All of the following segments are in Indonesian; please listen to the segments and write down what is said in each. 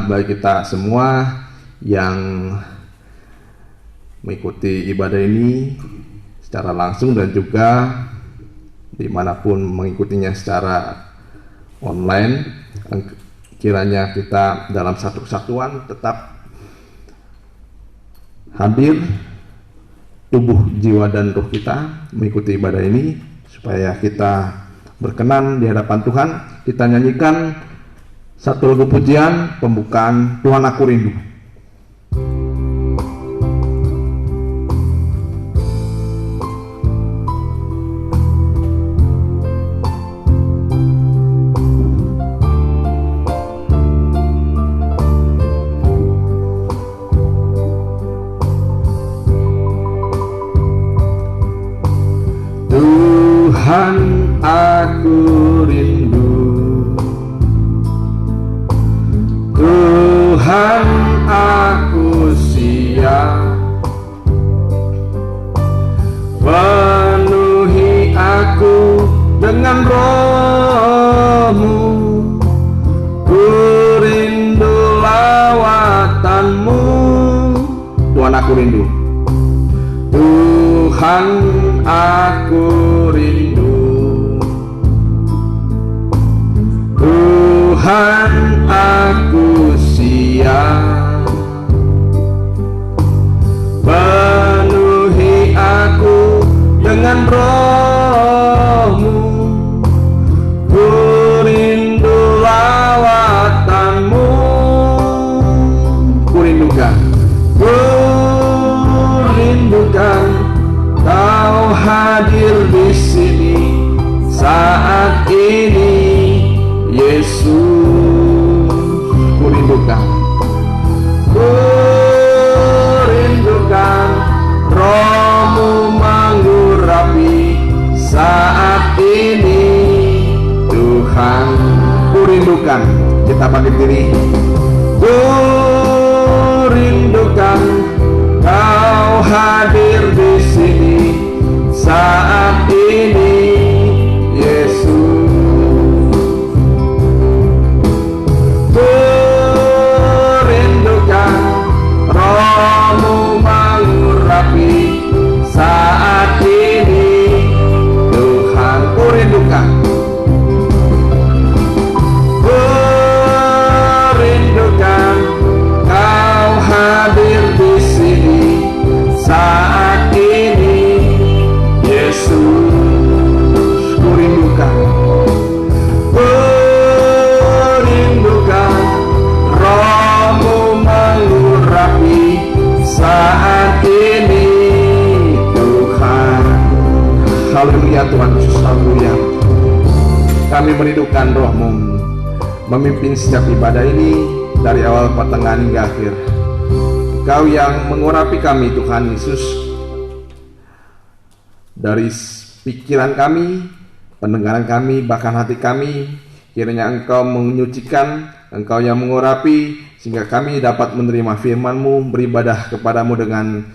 bagi kita semua yang mengikuti ibadah ini secara langsung dan juga dimanapun mengikutinya secara online. Kiranya kita dalam satu kesatuan tetap hadir tubuh, jiwa, dan roh kita mengikuti ibadah ini, supaya kita berkenan di hadapan Tuhan. Kita nyanyikan satu lagu pujian pembukaan, Tuhan Aku Rindu. Tuhan, aku rindu. Tuhan, aku siap. Penuhi aku dengan Roh-Mu. Ku rindu lawatan-Mu. Tuhan, aku rindu. Tuhan, aku rindu. Tuhan, aku siap. Penuhi aku dengan Roh-Mu. Ku rindu lawatan-Mu. Ku rindukan, ku rindukan Kau hadir di sini saat ini, Yesus. Ku rindukan, ku rindukan Roh-Mu mengurapi saat ini, Tuhan. Ku rindukan, kita bangkit diri. Ku rindukan Kau hadir di sini saat ini, Yesus. Ku rindukan Roh-Mu mengurapi saat ini, Tuhan. Ku rindukan, ku rindukan Kau hadir di sini saat ini, Yesus. Ku rindukan, ku rindukan Roh-Mu mengurapi saat ini, Tuhan. Haleluya, Tuhan Yesus, haleluya. Kami merindukan Roh-Mu memimpin setiap ibadah ini dari awal, pertengahan, hingga akhir. Kau yang mengurapi kami, Tuhan Yesus, dari pikiran kami, pendengaran kami, bahkan hati kami. Kiranya Engkau menyucikan, Engkau yang mengurapi, sehingga kami dapat menerima firman-Mu, beribadah kepadamu dengan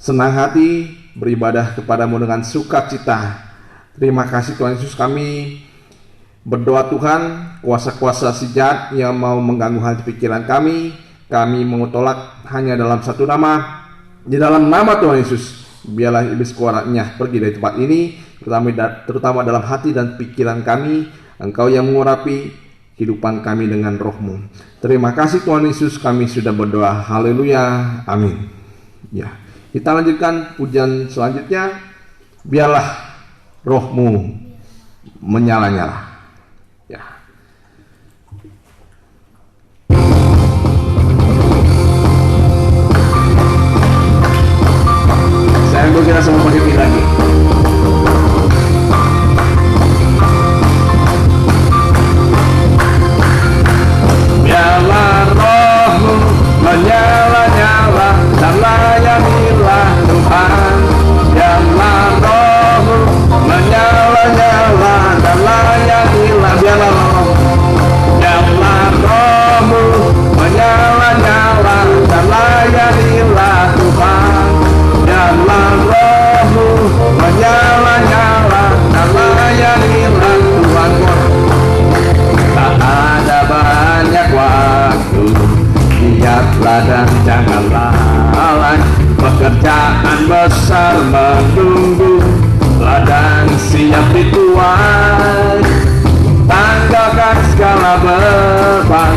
senang hati, beribadah kepadamu dengan sukacita. Terima kasih Tuhan Yesus. Kami berdoa Tuhan, kuasa-kuasa si jahat yang mau mengganggu hati pikiran kami mau tolak hanya dalam satu nama, di dalam nama Tuhan Yesus. Biarlah iblis keluarnya pergi dari tempat ini, terutama dalam hati dan pikiran kami. Engkau yang mengurapi kehidupan kami dengan Roh-Mu. Terima kasih Tuhan Yesus, kami sudah berdoa. Haleluya, amin. Ya, kita lanjutkan pujian selanjutnya. Biarlah Roh-Mu menyala-nyala. Ya. Saya mau kita semua berdiri lagi. Biarlah Roh-Mu menyala-nyala dan layanilah Tuhan. Biarlah Roh-Mu menyala-nyala dan layanilah Giatlah dan jangan lalai, pekerjaan besar menunggu, ladang siap dituai. Tanggalkan segala beban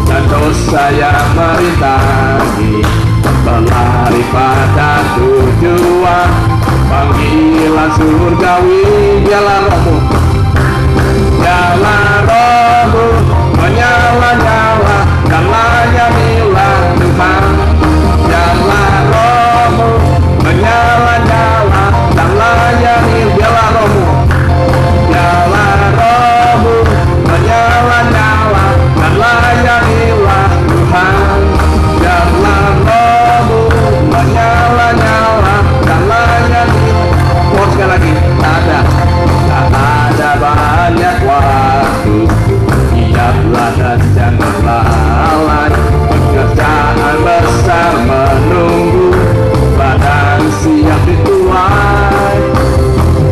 dan dosa yang merintangi, berlari pada tujuan panggilan surgawi. Biarlah rohmu, biarlah rohmu menyala-nyala dan layanilah Tuhan. Biarlah rohmu menyala-nyala dan layani. Biarlah rohmu, biarlah rohmu menyala-nyala dan layanilah Tuhan. Biarlah rohmu menyala-nyala dan layani. Oh, sekali lagi, tak ada banyak waktu. Giatlah dan jangan lalai, pekerjaan besar menunggu, ladang siap dituai.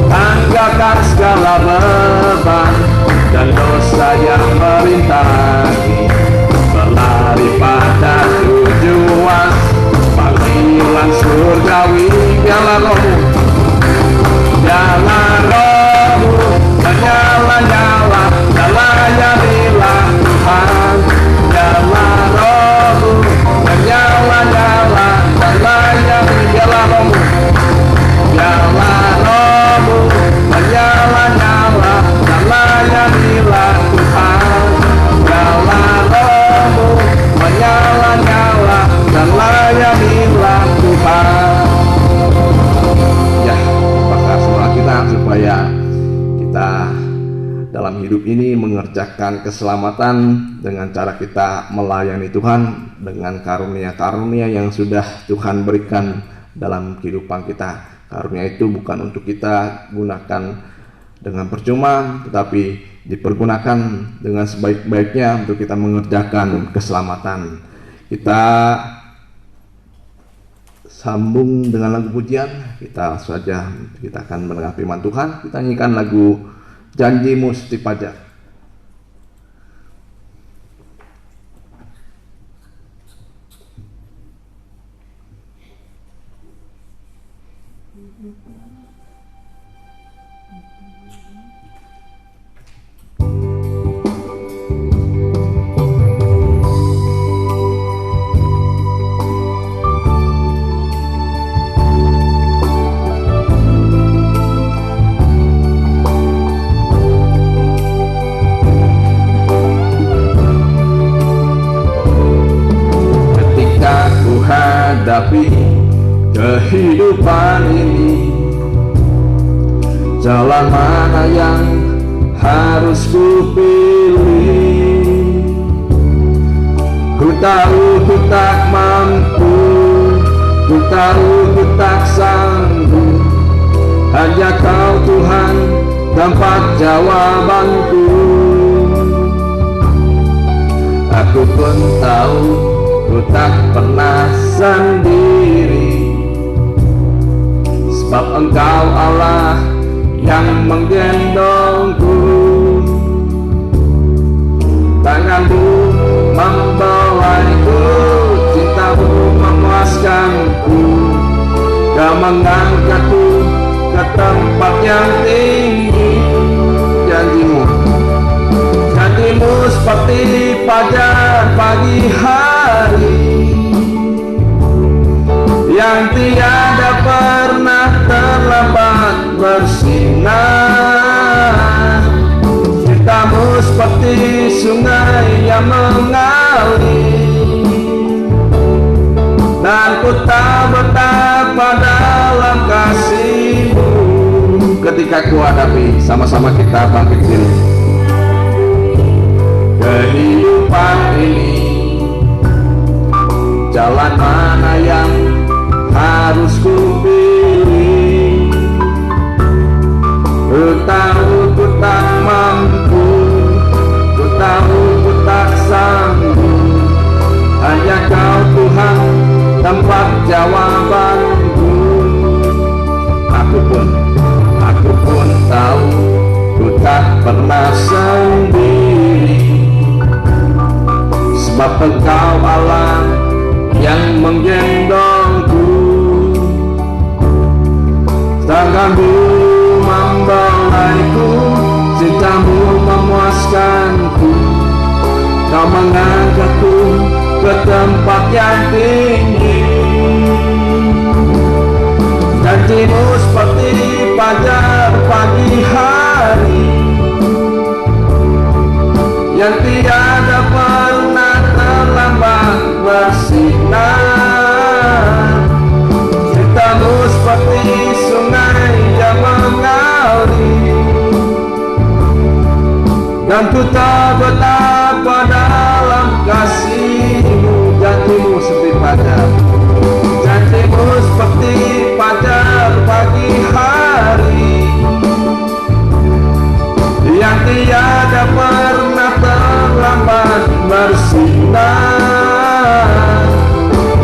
Tanggalkan segala beban dan dosa yang merintangi, berlari pada tujuan panggilan surgawi. Biarlah rohmu, biarlah rohmu menyala-nyala dan layanilah Tuhan. Biarlah rohmu menyala-nyala dan layani. Biarlah rohmu, biarlah rohmu menyala-nyala dan layanilah Tuhan. Biarlah rohmu menyala-nyala dan layanilah Tuhan. Ya, apakah semua kita supaya kita dalam hidup ini mengerjakan keselamatan dengan cara kita melayani Tuhan dengan karunia-karunia yang sudah Tuhan berikan dalam kehidupan kita. Karunia itu bukan untuk kita gunakan dengan percuma, tetapi dipergunakan dengan sebaik-baiknya untuk kita mengerjakan keselamatan. Kita sambung dengan lagu pujian. Kita saja, kita akan mendengar firman Tuhan. Kita nyanyikan lagu Janjimu Setiap Fajar. Hadapi kehidupan ini, jalan mana yang harus ku pilih? Ku tahu ku tak mampu, ku tahu ku tak sanggup. Hanya Kau Tuhan tempat jawabanku. Aku pun tahu ku tak pernah sendiri, sebab Engkau Allah yang menggendongku. Tanganmu membawaiku, cintamu memuaskanku. Kau mengangkatku ke tempat yang tinggi. Janjimu seperti fajar pagi hari, yang tiada pernah terlambat bersinar. Cintamu seperti sungai yang mengalir, dan ku tak betapa dalam kasih-Mu. Ketika ku hadapi, sama-sama kita bangkit diri. Kehidupan ini, jalan mana yang harus ku pilih? Ku tahu ku tak mampu, ku tahu ku tak sanggup. Hanya Kau Tuhan tempat jawabanku. Aku pun tahu ku tak pernah sendiri, sebab Engkau Allah yang menggendongku, tanganmu membelaiku, cintamu memuaskanku, Kau mengangkatku ke tempat yang tinggi. Janjimu seperti fajar pagi hari, yang tiada pernah terlambat bersinar. Cintamu seperti sungai yang mengalir, dan ku tak betapa dalam kasih-Mu. Janjimu seperti fajar, janjimu seperti fajar pagi hari, yang tiada pernah terlambat bersinar.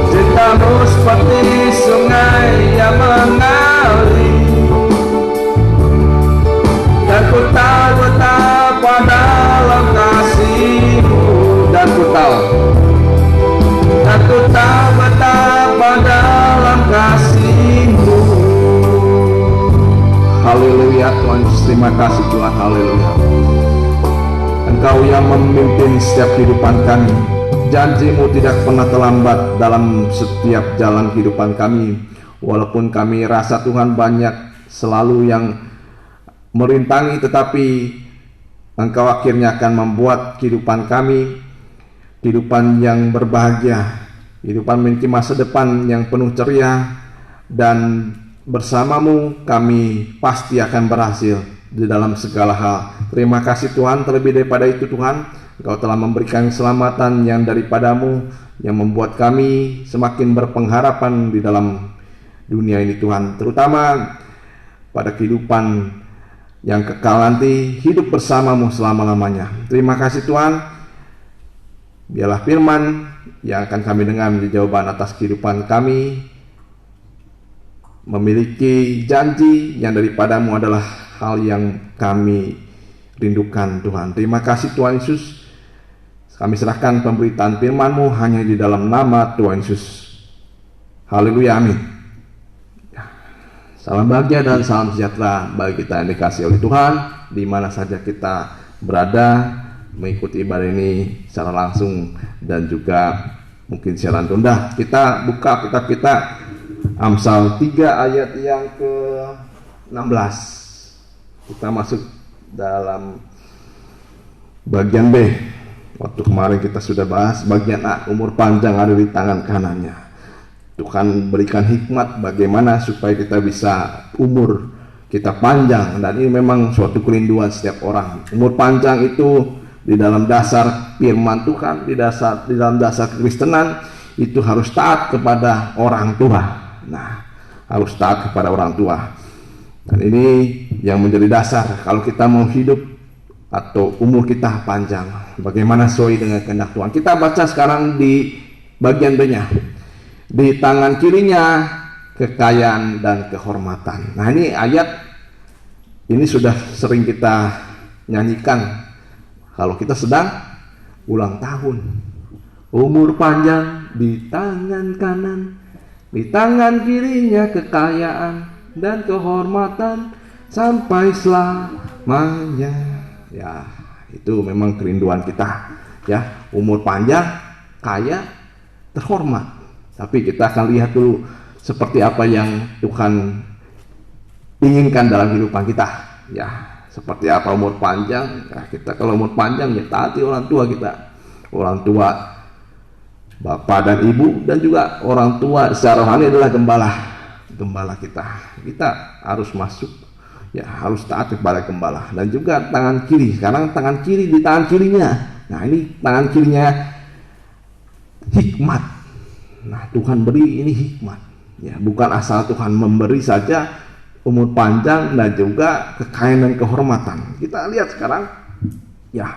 Cintamu seperti sungai yang mengalir, dan ku tahu betapa dalam kasih-Mu. Dan ku tahu betapa dalam kasih-Mu. Haleluya Tuhan Yesus, terima kasih Tuhan. Haleluya, Engkau yang memimpin setiap kehidupan kami. Janji-Mu tidak pernah terlambat dalam setiap jalan kehidupan kami. Walaupun kami rasa Tuhan banyak selalu yang merintangi, tetapi Engkau akhirnya akan membuat kehidupan kami kehidupan yang berbahagia, kehidupan memiliki masa depan yang penuh ceria, dan bersama-Mu kami pasti akan berhasil di dalam segala hal. Terima kasih Tuhan. Terlebih daripada itu Tuhan, Engkau telah memberikan keselamatan yang daripada-Mu, yang membuat kami semakin berpengharapan di dalam dunia ini Tuhan, terutama pada kehidupan yang kekal nanti, hidup bersama-Mu selama-lamanya. Terima kasih Tuhan. Biarlah firman yang akan kami dengar menjadi jawaban atas kehidupan kami, memiliki janji yang daripada-Mu adalah hal yang kami rindukan Tuhan. Terima kasih Tuhan Yesus. Kami serahkan pemberitaan firman-Mu hanya di dalam nama Tuhan Yesus. Haleluya, amin. Salam bahagia dan salam sejahtera bagi kita yang dikasihi oleh Tuhan, di mana saja kita berada, mengikuti ibadah ini secara langsung dan juga mungkin siaran tunda. Kita buka kitab kita Amsal 3 ayat yang ke-16. Kita masuk dalam bagian B. Waktu kemarin kita sudah bahas bagian A, umur panjang ada di tangan kanannya. Tuhan berikan hikmat bagaimana supaya kita bisa umur kita panjang, dan ini memang suatu kerinduan setiap orang. Umur panjang itu di dalam dasar firman Tuhan, di dalam dasar kekristenan itu harus taat kepada orang tua. Nah, harus taat kepada orang tua. Dan ini yang menjadi dasar kalau kita mau hidup atau umur kita panjang. Bagaimana sesuai dengan kehendak Tuhan. Kita baca sekarang di bagian B-nya. Di tangan kirinya kekayaan dan kehormatan. Nah, ini ayat ini sudah sering kita nyanyikan kalau kita sedang ulang tahun. Umur panjang di tangan kanan, di tangan kirinya kekayaan dan kehormatan sampai selamanya. Ya, itu memang kerinduan kita. Ya, umur panjang, kaya, terhormat. Tapi kita akan lihat dulu seperti apa yang Tuhan inginkan dalam kehidupan kita. Ya, seperti apa umur panjang. Nah, kita kalau umur panjang ya taati orang tua kita. Orang tua, bapak dan ibu, dan juga orang tua secara rohani adalah gembala kita. Kita harus masuk, ya harus taat kepada gembala. Dan juga tangan kiri. Sekarang tangan kiri, di tangan kirinya. Nah, ini tangan kirinya hikmat. Nah, Tuhan beri ini hikmat. Ya, bukan asal Tuhan memberi saja umur panjang dan juga kekayaan dan kehormatan. Kita lihat sekarang, ya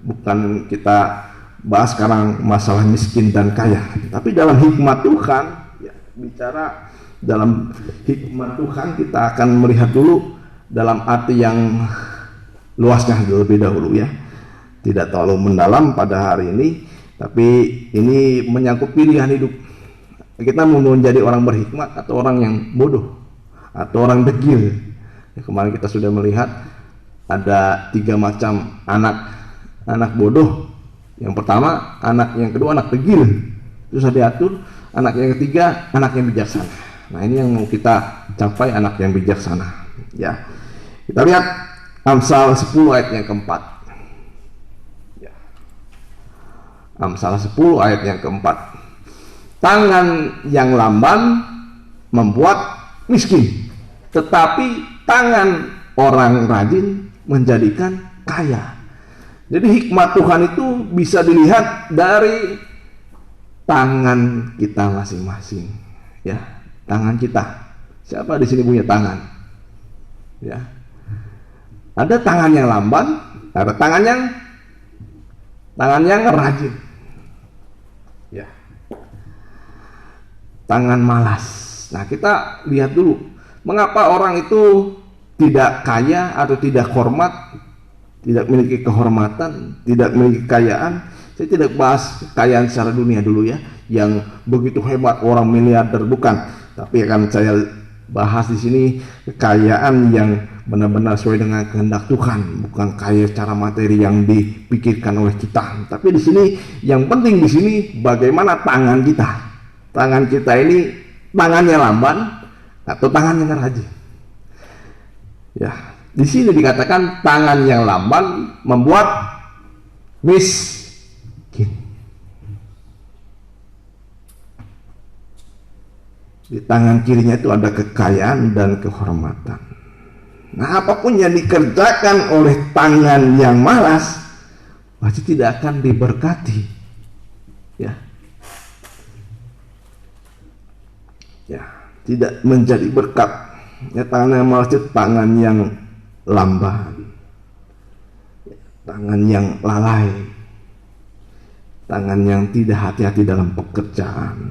bukan kita bahas sekarang masalah miskin dan kaya, tapi dalam hikmat Tuhan, ya bicara dalam hikmat Tuhan kita akan melihat dulu dalam arti yang luasnya lebih dahulu ya. Tidak terlalu mendalam pada hari ini, Tapi ini menyangkut pilihan hidup. Kita mau menjadi orang berhikmat atau orang yang bodoh atau orang degil. Kemarin kita sudah melihat ada 3 macam anak bodoh. Yang pertama anak, yang kedua anak degil. Terus diatur anak yang ketiga anak yang bijaksana. Nah, ini yang mau kita capai, anak yang bijaksana. Ya, kita lihat Amsal 10 ayat yang keempat. Ya. Amsal 10 ayat yang keempat. Tangan yang lamban membuat miskin, tetapi tangan orang rajin menjadikan kaya. Jadi hikmat Tuhan itu bisa dilihat dari tangan kita masing-masing. Ya, tangan kita. Siapa di sini punya tangan? Ya. Ada tangan yang lamban, ada tangan yang rajin. Ya. Tangan malas. Nah, kita lihat dulu, mengapa orang itu tidak kaya atau tidak hormat, tidak memiliki kehormatan, tidak memiliki kekayaan. Saya tidak bahas kekayaan secara dunia dulu ya, yang begitu hebat orang miliarder, bukan. Tapi akan saya bahas di sini kekayaan yang benar-benar sesuai dengan kehendak Tuhan, bukan kaya secara materi yang dipikirkan oleh kita. Tapi di sini yang penting di sini bagaimana tangan kita. Tangan kita ini tangannya lamban atau tangan yang rajin. Ya, di sini dikatakan tangan yang lamban membuat miskin. Di tangan kirinya itu ada kekayaan dan kehormatan. Nah, apapun yang dikerjakan oleh tangan yang malas pasti tidak akan diberkati. Ya. Ya, tidak menjadi berkat. Ya, tangan yang malas itu tangan yang lamban. Tangan yang lalai. Tangan yang tidak hati-hati dalam pekerjaan.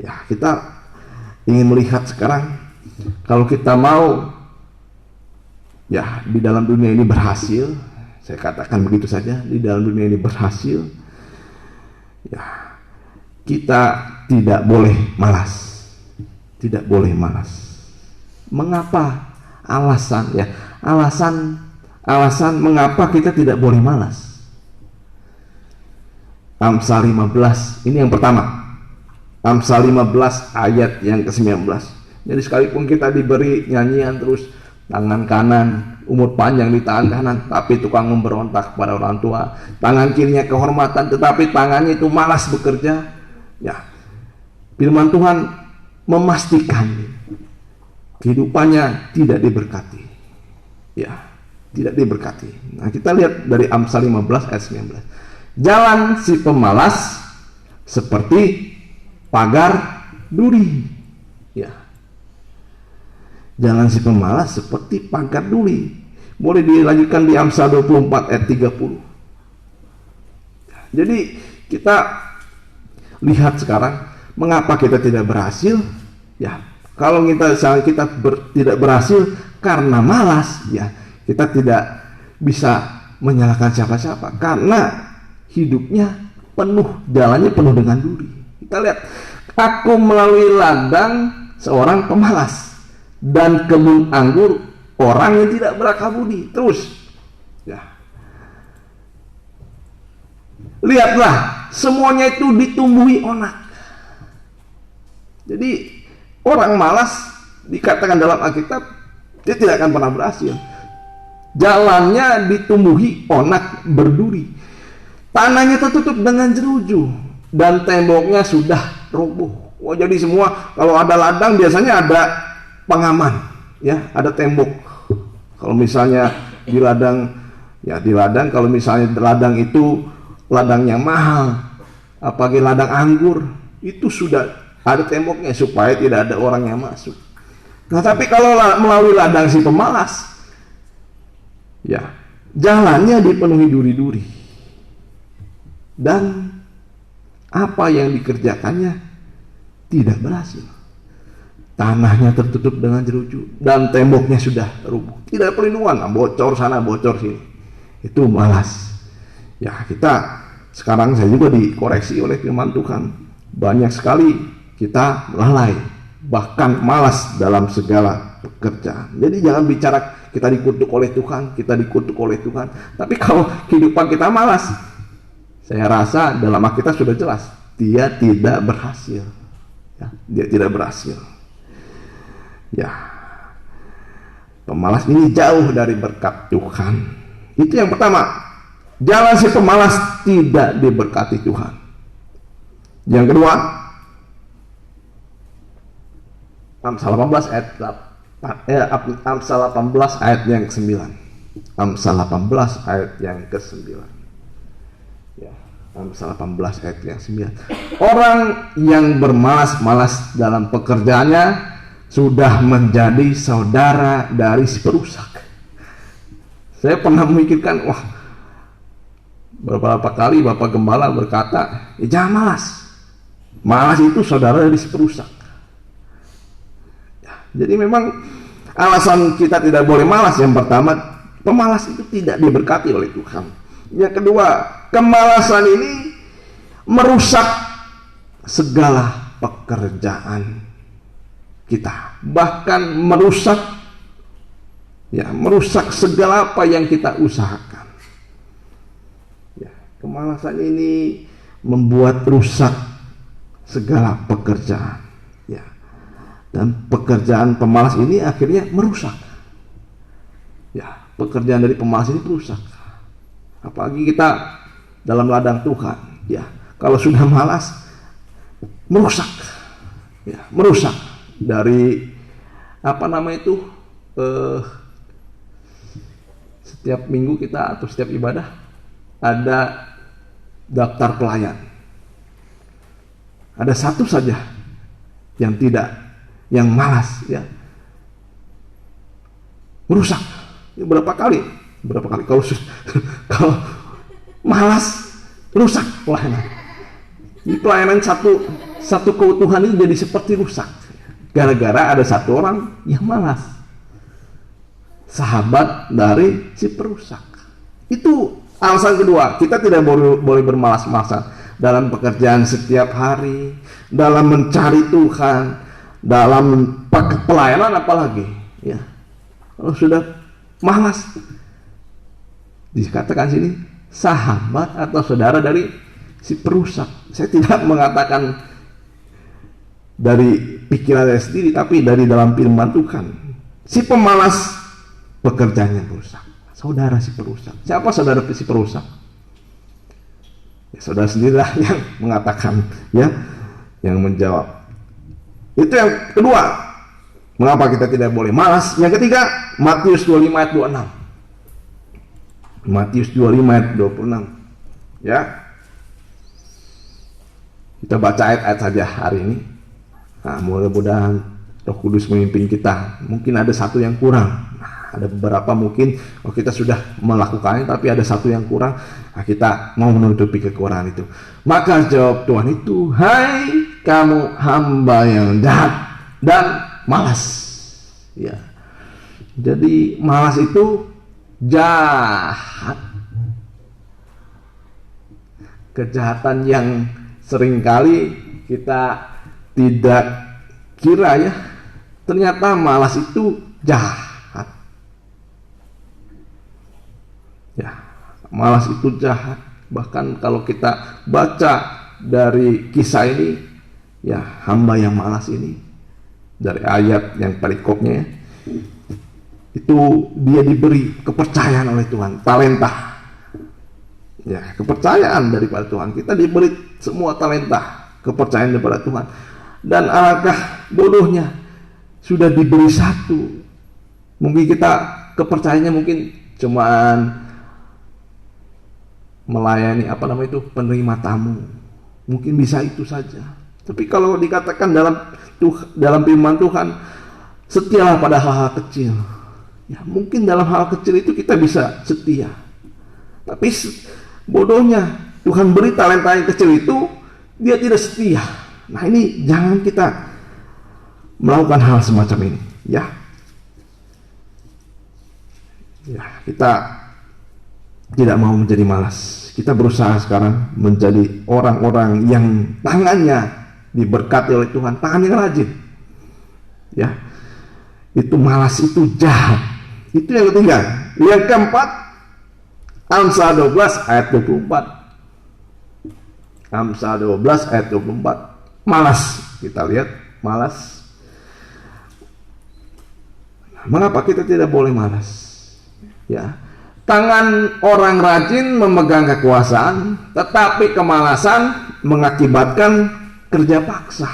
Ya, kita ingin melihat sekarang, kalau kita mau ya di dalam dunia ini berhasil, saya katakan begitu saja, di dalam dunia ini berhasil, ya kita tidak boleh malas. Tidak boleh malas. Mengapa? Alasan ya, alasan mengapa kita tidak boleh malas. Amsal 15, ini yang pertama. Amsal 15 ayat yang ke-19. Jadi sekalipun kita diberi nyanyian terus, tangan kanan, umur panjang di tangan kanan, tapi tukang memberontak kepada orang tua. Tangan kirinya kehormatan, tetapi tangannya itu malas bekerja. Ya, firman Tuhan memastikan kehidupannya tidak diberkati. Ya, tidak diberkati. Nah, kita lihat dari Amsal 15 ayat 19. Jalan si pemalas seperti pagar duri. Ya. Jalan si pemalas seperti pagar duri. Boleh dilanjutkan di Amsal 24 ayat 30. Jadi kita lihat sekarang mengapa kita tidak berhasil. Ya, kalau kita tidak berhasil karena malas, ya kita tidak bisa menyalahkan siapa-siapa karena hidupnya penuh, jalannya penuh dengan duri. Kita lihat, aku melalui ladang seorang pemalas dan kebun anggur orang yang tidak berakal budi. Terus, ya, lihatlah, semuanya itu ditumbuhi onak. Jadi orang malas dikatakan dalam Alkitab dia tidak akan pernah berhasil. Jalannya ditumbuhi onak berduri, tanahnya tertutup dengan jeruju, dan temboknya sudah roboh. Wah, jadi semua kalau ada ladang biasanya ada pengaman, ya, ada tembok. Kalau misalnya di ladang, ya di ladang, kalau misalnya ladang itu ladang yang mahal, apalagi ladang anggur, itu sudah ada temboknya supaya tidak ada orang yang masuk. Nah, tapi kalau melalui ladang si pemalas, ya jalannya dipenuhi duri-duri, dan apa yang dikerjakannya tidak berhasil. Tanahnya tertutup dengan jeruju dan temboknya sudah rubuh. Tidak perlindungan, bocor sana bocor sini. Itu malas. Ya, kita sekarang saya juga dikoreksi oleh firman Tuhan. Banyak sekali kita lalai, bahkan malas dalam segala pekerjaan. Jadi jangan bicara kita dikutuk oleh Tuhan, kita dikutuk oleh Tuhan. Tapi kalau kehidupan kita malas, saya rasa dalam Alkitab sudah jelas, dia tidak berhasil. Ya, dia tidak berhasil. Ya, pemalas ini jauh dari berkat Tuhan. Itu yang pertama. Jalan si pemalas tidak diberkati Tuhan. Yang kedua, Amsal 18 ayat yang ke-9. Amsal 18 ayat yang ke-9. Ya, Amsal 18 ayat yang ke-9. Orang yang bermalas-malas dalam pekerjaannya sudah menjadi saudara dari si perusak. Saya pernah memikirkan, wah, beberapa kali Bapak Gembala berkata, jangan malas. Malas itu saudara dari si perusak. Ya, jadi memang alasan kita tidak boleh malas. Yang pertama, pemalas itu tidak diberkati oleh Tuhan. Yang kedua, kemalasan ini merusak segala pekerjaan kita. Bahkan merusak segala apa yang kita usahakan. Kemalasan ini membuat rusak segala pekerjaan, ya. Dan pekerjaan pemalas ini akhirnya merusak. Ya, pekerjaan dari pemalas ini merusak. Apalagi kita dalam ladang Tuhan, ya. Kalau sudah malas, merusak, ya, merusak dari setiap minggu kita atau setiap ibadah ada daftar pelayan. Ada satu saja yang yang malas, ya, merusak. Berapa kali kalau malas rusak pelayanan. Di pelayanan satu keutuhan ini jadi seperti rusak gara-gara ada satu orang yang malas, sahabat dari si perusak. Itu alasan kedua, kita tidak boleh bermalas-malasan dalam pekerjaan setiap hari, dalam mencari Tuhan, dalam pelayanan apalagi, ya. Kalau sudah malas, dikatakan sini sahabat atau saudara dari si perusak. Saya tidak mengatakan dari pikiran saya sendiri, tapi dari dalam firman Tuhan. Si pemalas pekerjaannya merusak. Saudara si perusak. Siapa saudara si perusak? Ya, saudara sendirilah yang mengatakan, ya, yang menjawab. Itu yang kedua. Mengapa kita tidak boleh malas? Yang ketiga, Matius 25 ayat 26. Matius 25 ayat 26. Ya. Kita baca ayat-ayat saja hari ini. Nah, mudah-mudahan Roh Kudus memimpin kita. Mungkin ada satu yang kurang. Ada beberapa mungkin kita sudah melakukannya, tapi ada satu yang kurang. Nah, kita mau menutupi kekurangan itu. Maka jawab Tuhan itu, hai kamu hamba yang jahat dan malas. Ya. Jadi malas itu jahat. Kejahatan yang seringkali kita tidak kira, ya. Ternyata malas itu jahat. Ya, malas itu jahat. Bahkan kalau kita baca dari kisah ini, ya, hamba yang malas ini, dari ayat yang perikopnya, itu dia diberi kepercayaan oleh Tuhan, talenta. Ya, kepercayaan daripada Tuhan. Kita diberi semua talenta, kepercayaan daripada Tuhan. Dan alangkah bodohnya sudah diberi satu. Mungkin kita kepercayaannya mungkin cuman melayani penerima tamu, mungkin bisa itu saja. Tapi kalau dikatakan dalam firman Tuhan, setialah pada hal-hal kecil, ya, mungkin dalam hal kecil itu kita bisa setia. Tapi bodohnya Tuhan beri talenta yang kecil itu, dia tidak setia. Nah, ini jangan kita melakukan hal semacam ini, ya. Ya, kita tidak mau menjadi malas. kita berusaha sekarang menjadi orang-orang yang tangannya diberkati oleh Tuhan, tangan yang rajin. Ya, itu malas itu jahat. Itu yang ketiga. Yang keempat, Amsal 12 ayat 24. Amsal 12 ayat 24. Malas, kita lihat malas. Mengapa kita tidak boleh malas? Ya, tangan orang rajin memegang kekuasaan, tetapi kemalasan mengakibatkan kerja paksa.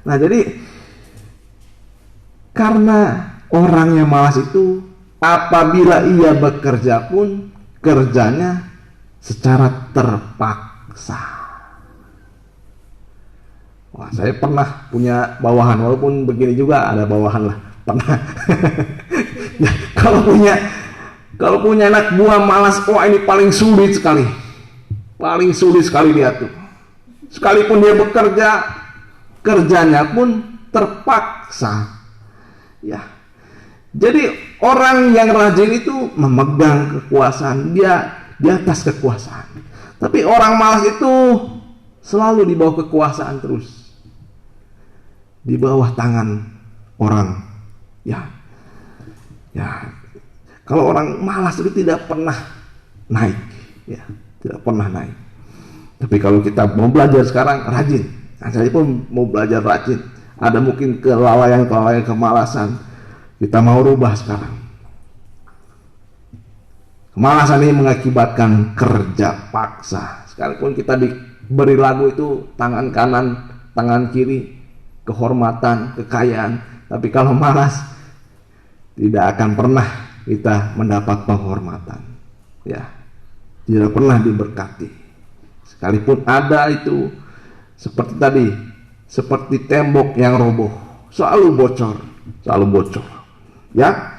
Nah, jadi karena orang yang malas itu apabila ia bekerja pun kerjanya secara terpaksa. Wah, saya pernah punya bawahan, walaupun begini juga ada bawahan lah, pernah. Ya, kalau punya anak buah malas, wah ini paling sulit sekali dia tuh. Sekalipun dia bekerja, kerjanya pun terpaksa. Ya, jadi orang yang rajin itu memegang kekuasaan, dia di atas kekuasaan. Tapi orang malas itu selalu di bawah kekuasaan terus, di bawah tangan orang. Ya, kalau orang malas itu tidak pernah naik, ya, tidak pernah naik. Tapi kalau kita mau belajar sekarang rajin, nah, saya pun mau belajar rajin. Ada mungkin kelalaian kemalasan, kita mau rubah sekarang. Kemalasan ini mengakibatkan kerja paksa. Sekalipun kita diberi lagu itu tangan kanan, tangan kiri, kehormatan, kekayaan, tapi kalau malas tidak akan pernah kita mendapat penghormatan. Ya, tidak pernah diberkati. Sekalipun ada itu seperti tadi, seperti tembok yang roboh, selalu bocor. Ya,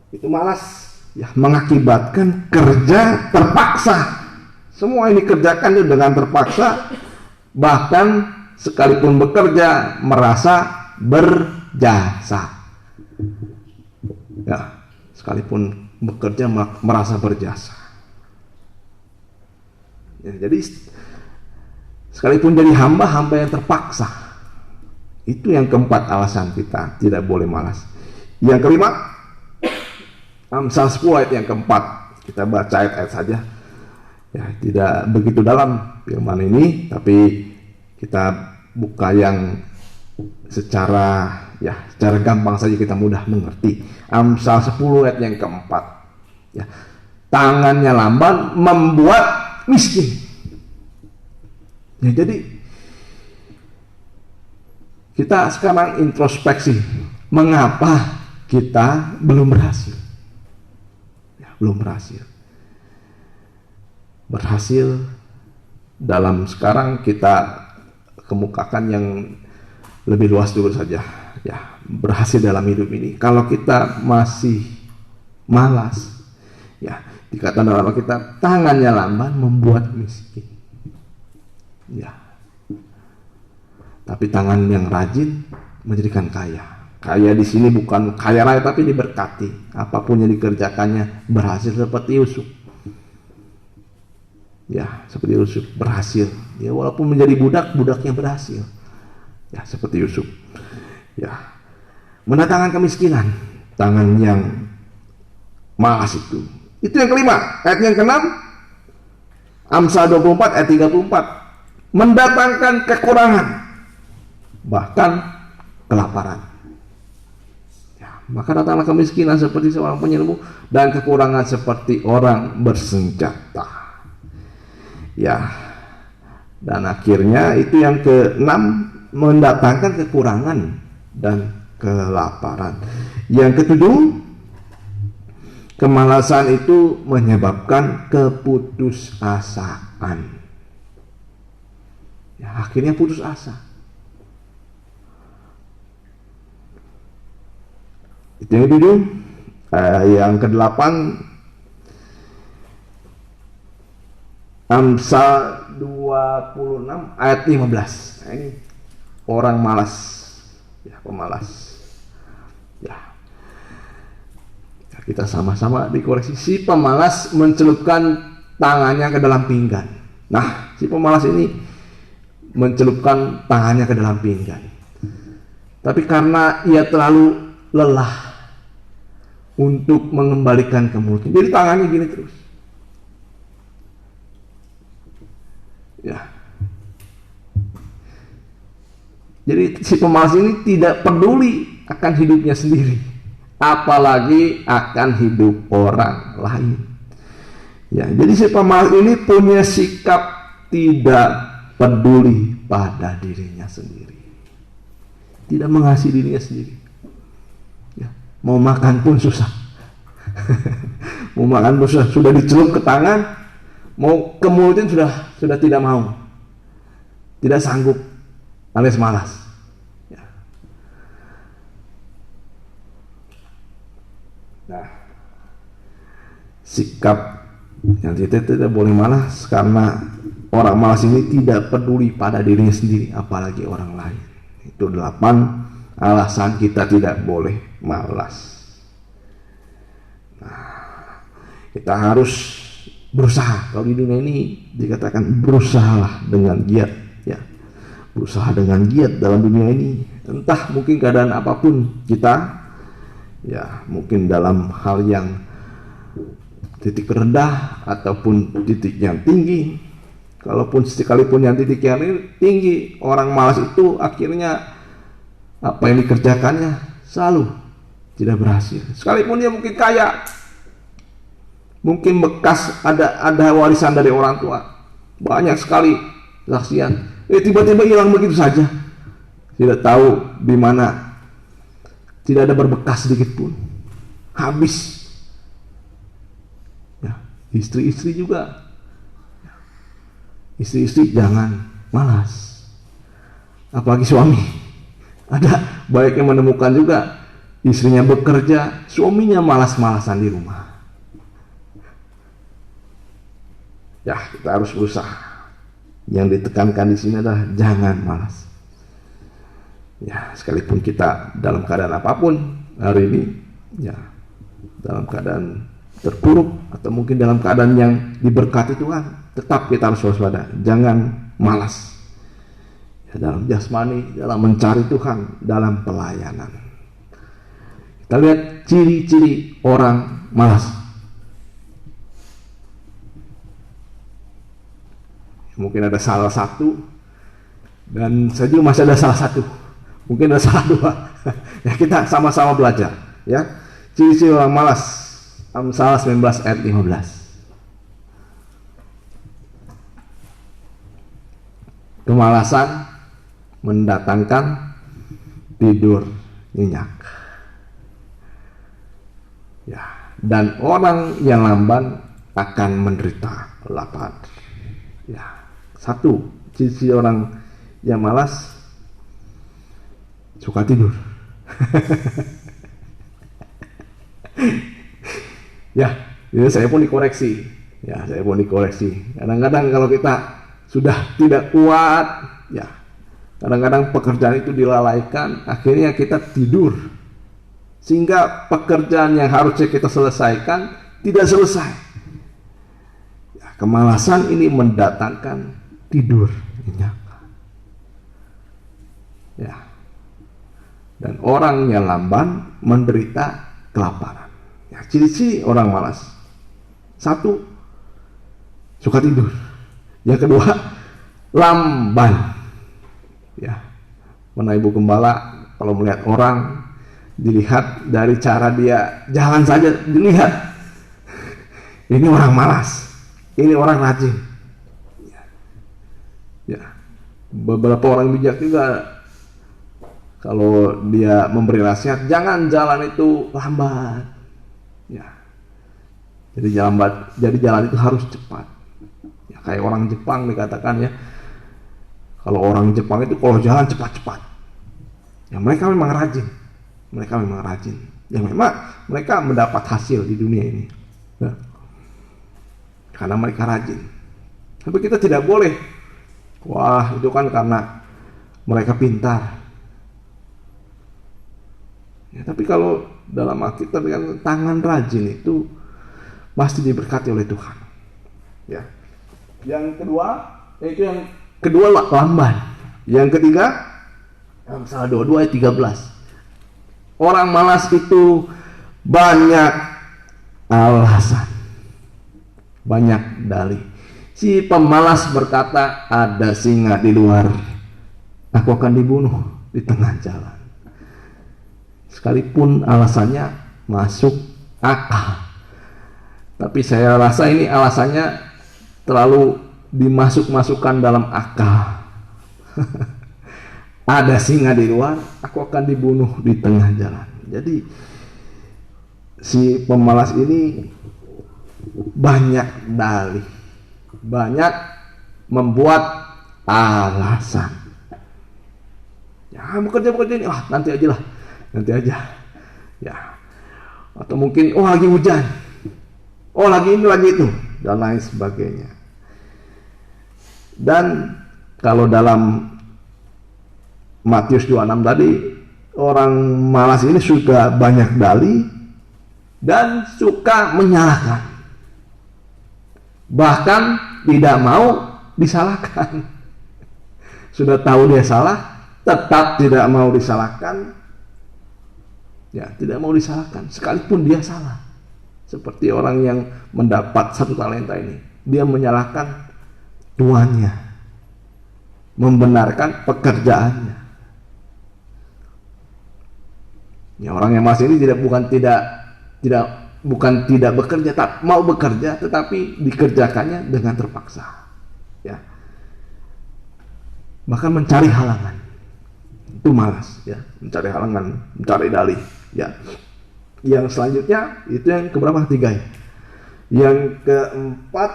itu malas, ya, mengakibatkan kerja terpaksa. Semua ini kerjakan dengan terpaksa, bahkan sekalipun bekerja merasa berjasa. Ya, sekalipun bekerja merasa berjasa. Ya, jadi sekalipun jadi hamba yang terpaksa. Itu yang keempat alasan kita tidak boleh malas. Yang kelima, Amsal 10 ayat yang keempat. Kita baca ayat-ayat saja. Ya, tidak begitu dalam firman ini, tapi kita buka yang secara gampang saja, kita mudah mengerti. Amsal 10 ayat yang keempat. Ya, tangannya lamban membuat miskin. Ya, jadi kita sekarang introspeksi, mengapa kita belum berhasil? Ya, belum berhasil. Berhasil dalam sekarang kita kemukakan yang lebih luas dulu saja. Ya, berhasil dalam hidup ini. Kalau kita masih malas, ya, dikatakan dalam kita tangannya lamban membuat miskin. Ya. Tapi tangan yang rajin menjadikan kaya. Kaya di sini bukan kaya raya, tapi diberkati. Apapun yang dikerjakannya berhasil, seperti Yusuf. Ya, seperti Yusuf berhasil. Ya, walaupun menjadi budaknya berhasil. Ya, seperti Yusuf. Ya, mendatangkan kemiskinan. Tangan yang malas itu. Itu yang kelima. Ayat yang keenam, Amsal 24 ayat 34. Mendatangkan kekurangan, bahkan kelaparan. Ya, maka datanglah kemiskinan seperti seorang penyerbu, dan kekurangan seperti orang bersenjata. Ya, dan akhirnya itu yang keenam, mendatangkan kekurangan dan kelaparan. Yang ketujuh, kemalasan itu menyebabkan keputusasaan. Ya, akhirnya putus asa. Itu yang ketujuh. Yang kedelapan, Amsal 26 ayat 15. Nah, ini orang malas, ya, pemalas. Ya, kita sama-sama dikoreksi. Si pemalas mencelupkan tangannya ke dalam pinggan. Nah, si pemalas ini mencelupkan tangannya ke dalam pinggan. Tapi karena ia terlalu lelah untuk mengembalikan ke mulutnya, jadi tangannya gini terus. Ya. Jadi si pemalas ini tidak peduli akan hidupnya sendiri, apalagi akan hidup orang lain. Ya, jadi si pemalas ini punya sikap tidak peduli pada dirinya sendiri, tidak mengasihi dirinya sendiri. Ya, mau makan pun susah. Mau makan pun sudah dicelup ke tangan, mau ke mulutnya sudah tidak mau, tidak sanggup, alias malas. Ya. Nah, sikap yang kita tidak boleh malas, karena orang malas ini tidak peduli pada dirinya sendiri, apalagi orang lain. Itu 8 alasan kita tidak boleh malas. Nah, kita harus berusaha. Kalau di dunia ini dikatakan berusahalah dengan giat, ya. Berusaha dengan giat dalam dunia ini. Entah mungkin keadaan apapun kita, ya, mungkin dalam hal yang titik rendah ataupun titik yang tinggi. Kalaupun sekalipun yang titik yang tinggi, orang malas itu akhirnya apa yang dikerjakannya selalu tidak berhasil. Sekalipun dia mungkin kaya, mungkin bekas ada warisan dari orang tua, banyak sekali saksian, tiba-tiba hilang begitu saja, tidak tahu di mana, tidak ada berbekas sedikit pun, habis. Ya, istri-istri juga, istri-istri jangan malas, apalagi suami. Ada baiknya menemukan juga istrinya bekerja, suaminya malas-malasan di rumah. Ya, kita harus berusaha. Yang ditekankan di sini adalah jangan malas. Ya, sekalipun kita dalam keadaan apapun hari ini, ya, dalam keadaan terpuruk atau mungkin dalam keadaan yang diberkati Tuhan, tetap kita harus waspada, jangan malas. Ya, dalam jasmani, dalam mencari Tuhan, dalam pelayanan. Kita lihat ciri-ciri orang malas. Mungkin ada salah satu, dan saya juga masih ada salah satu, mungkin ada salah 2. Ya, kita sama-sama belajar, ya. Ciri-ciri orang malas, Amsal 19 ayat 15. Kemalasan mendatangkan tidur nyenyak. Ya, dan orang yang lamban akan menderita lapar. Ya, satu ciri orang yang malas, suka tidur. Ya, ini saya pun dikoreksi. Ya, saya pun dikoreksi. Kadang-kadang kalau kita sudah tidak kuat, ya, kadang-kadang pekerjaan itu dilalaikan, akhirnya kita tidur, sehingga pekerjaan yang harusnya kita selesaikan tidak selesai. Ya, kemalasan ini mendatangkan tidur nyenyak. Ya, dan orang yang lamban menderita kelaparan. Ya, ciri-ciri orang malas, satu, suka tidur. Yang kedua, lamban. Ya, mana Ibu Gembala kalau melihat orang, dilihat dari cara dia jalan saja dilihat, ini orang malas, ini orang rajin. Ya, beberapa orang bijak juga kalau dia memberi nasihat, jangan jalan itu lambat. Ya, jadi jalan itu harus cepat. Ya, kayak orang Jepang dikatakan, ya, kalau orang Jepang itu kalau jalan cepat-cepat, ya mereka memang rajin. Mereka memang rajin. Ya, memang mereka mendapat hasil di dunia ini, ya, karena mereka rajin. Tapi kita tidak boleh, wah itu kan karena mereka pintar. Ya, tapi kalau dalam Alkitab dengan tangan rajin itu pasti diberkati oleh Tuhan. Ya. Yang kedua, yaitu yang kedua lamban. Yang ketiga, Amsal 22 ayat 13. Orang malas itu banyak alasan, banyak dalih. Si pemalas berkata, ada singa di luar, aku akan dibunuh di tengah jalan. Sekalipun alasannya masuk akal, tapi saya rasa ini alasannya terlalu dimasuk-masukkan dalam akal. Ada singa di luar, aku akan dibunuh di tengah jalan. Jadi si pemalas ini banyak dalih, banyak membuat alasan. Ya, bekerja ini, nanti aja. Ya, atau mungkin lagi hujan, lagi ini lagi itu, dan lain sebagainya. Dan kalau dalam Matius 26 tadi, orang malas ini suka banyak dalih dan suka menyalahkan, bahkan tidak mau disalahkan. Sudah tahu dia salah, tetap tidak mau disalahkan. Ya, tidak mau disalahkan sekalipun dia salah. Seperti orang yang mendapat 1 talenta ini, dia menyalahkan tuannya, membenarkan pekerjaannya. Ya, orang yang malas ini bukan tidak bekerja, tak mau bekerja, tetapi dikerjakannya dengan terpaksa. Ya. Bahkan mencari halangan. Itu malas, ya, mencari halangan, mencari dalih, ya. Yang selanjutnya itu yang keberapa? 3 ya. Yang keempat,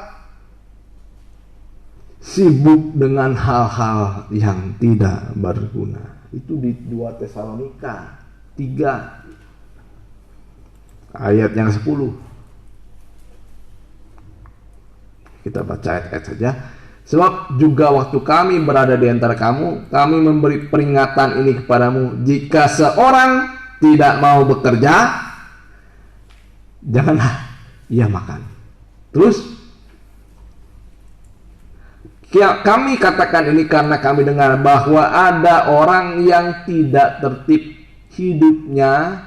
sibuk dengan hal-hal yang tidak berguna. Itu di 2 Tesalonika 3 ayat yang 10. Kita baca ayat-ayat saja. Sebab juga waktu kami berada di antara kamu, kami memberi peringatan ini kepadamu, jika seorang tidak mau bekerja, janganlah ia makan. Terus kami katakan ini karena kami dengar bahwa ada orang yang tidak tertib hidupnya